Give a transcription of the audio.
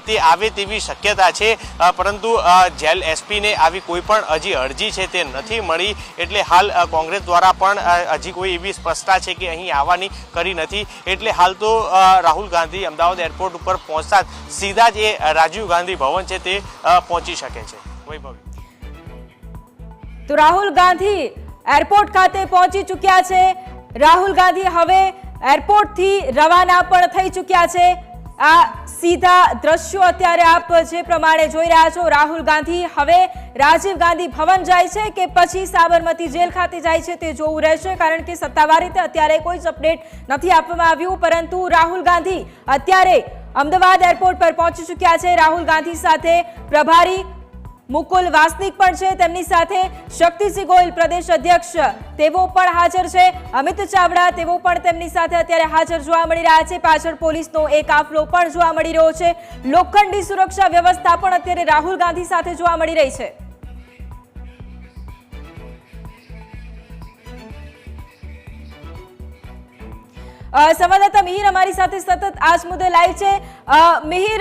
તે આવે તેવી શક્યતા છે, પરંતુ જેલ એસપીને આવી કોઈ પણ હજી અરજી છે તે નથી મળી, એટલે હાલ કોંગ્રેસ દ્વારા પણ હજી કોઈ એવી સ્પષ્ટતા છે કે અહીં આવવાની કરી નથી, એટલે હાલ તો રાહુલ ગાંધી અમદાવાદ એરપોર્ટ ઉપર પહોંચતા સીધા જ એ રાજીવ ગાંધી ભવન છે તે પહોંચી શકે છે। વૈભવી, તો રાહુલ ગાંધી એરપોર્ટ ખાતે પહોંચી ચૂક્યા છે। રાહુલ ગાંધી હવે એરપોર્ટથી રવાના પણ થઈ ચૂક્યા છે। આ સીધા દ્રશ્યો અત્યારે આપ જે પ્રમાણે જોઈ રહ્યા છો, રાહુલ ગાંધી હવે રાજીવ ગાંધી ભવન જાય છે કે પછી સાબરમતી જેલ ખાતે જાય છે તે જોવું રહેશે, કારણ કે સત્તાવાર રીતે અત્યારે કોઈ જ અપડેટ નથી આપવામાં આવ્યું, પરંતુ રાહુલ ગાંધી અત્યારે અમદાવાદ એરપોર્ટ પર પહોંચી ચૂક્યા છે। રાહુલ ગાંધી સાથે પ્રભારી મુકુલ વાસનિક પણ છે, તેમની સાથે શક્તિસિંહ ગોહિલ પ્રદેશ અધ્યક્ષ તેઓ પણ હાજર છે, અમિત ચાવડા તેઓ પણ તેમની સાથે અત્યારે હાજર જોવા મળી રહ્યા છે। પાછળ પોલીસનો એક કાફલો પણ જોવા મળી રહ્યો છે। લોખંડી સુરક્ષા વ્યવસ્થા પણ અત્યારે રાહુલ ગાંધી સાથે જોવા મળી રહી છે। સંવાદદાતા મિહિર અમારી સાથે સતત આ જ મુદ્દે લાઈવ છે। મિહિર,